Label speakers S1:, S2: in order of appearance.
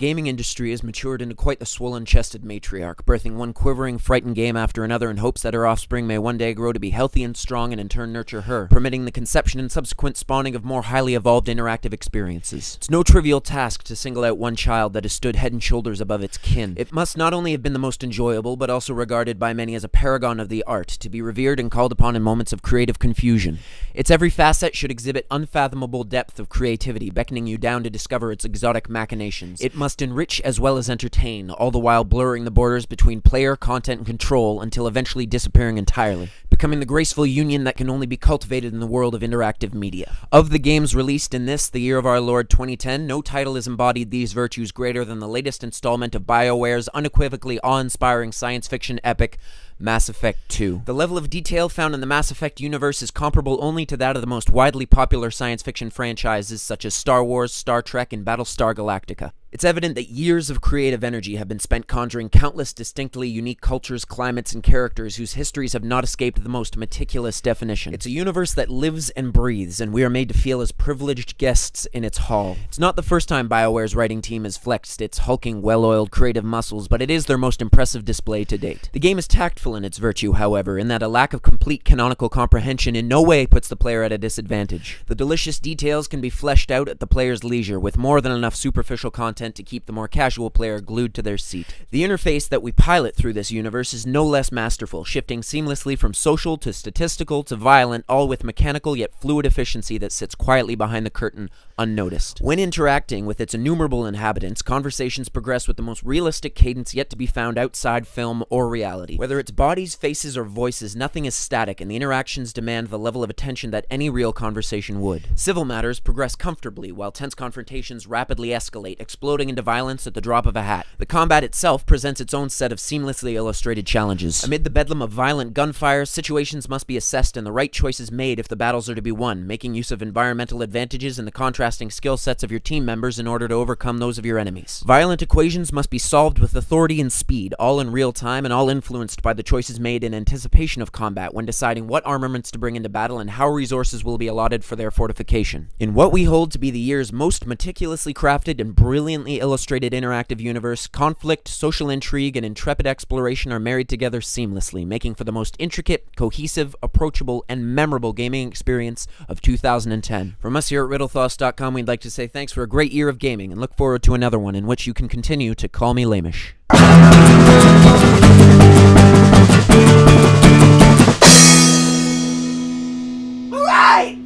S1: gaming industry has matured into quite the swollen-chested matriarch, birthing one quivering, frightened game after another in hopes that her offspring may one day grow to be healthy and strong and in turn nurture her, permitting the conception and subsequent spawning of more highly evolved interactive experiences. It's no trivial task to single out one child that has stood head and shoulders above its kin. It must not only have been the most enjoyable, but also regarded by many as a paragon of the art, to be revered and called upon in moments of creative confusion. Its every facet should exhibit unfathomable depth of creativity, beckoning you down to discover its exotic machinations. It must enrich as well as entertain, all the while blurring the borders between player, content, and control until eventually disappearing entirely, becoming the graceful union that can only be cultivated in the world of interactive media. Of the games released in this, the year of our Lord 2010, no title has embodied these virtues greater than the latest installment of BioWare's unequivocally awe-inspiring science fiction epic, Mass Effect 2. The level of detail found in the Mass Effect universe is comparable only to that of the most widely popular science fiction franchises such as Star Wars, Star Trek, and Battlestar Galactica. It's evident that years of creative energy have been spent conjuring countless distinctly unique cultures, climates, and characters whose histories have not escaped the most meticulous definition. It's a universe that lives and breathes, and we are made to feel as privileged guests in its hall. It's not the first time BioWare's writing team has flexed its hulking, well-oiled creative muscles, but it is their most impressive display to date. The game is tactful in its virtue, however, in that a lack of complete canonical comprehension in no way puts the player at a disadvantage. The delicious details can be fleshed out at the player's leisure, with more than enough superficial content to keep the more casual player glued to their seat. The interface that we pilot through this universe is no less masterful, shifting seamlessly from social to statistical to violent, all with mechanical yet fluid efficiency that sits quietly behind the curtain, unnoticed. When interacting with its innumerable inhabitants, conversations progress with the most realistic cadence yet to be found outside film or reality. Whether it's bodies, faces, or voices, nothing is static, and the interactions demand the level of attention that any real conversation would. Civil matters progress comfortably, while tense confrontations rapidly escalate, exploding into violence at the drop of a hat. The combat itself presents its own set of seamlessly illustrated challenges. Amid the bedlam of violent gunfire, situations must be assessed and the right choices made if the battles are to be won, making use of environmental advantages and the contrasting skill sets of your team members in order to overcome those of your enemies. Violent equations must be solved with authority and speed, all in real time and all influenced by the choices made in anticipation of combat when deciding what armaments to bring into battle and how resources will be allotted for their fortification. In what we hold to be the year's most meticulously crafted and brilliantly illustrated interactive universe, conflict, social intrigue, and intrepid exploration are married together seamlessly, making for the most intricate, cohesive, approachable, and memorable gaming experience of 2010. From us here at RiddleThoss.com, we'd like to say thanks for a great year of gaming and look forward to another one in which you can continue to call me Lameish.
S2: Right!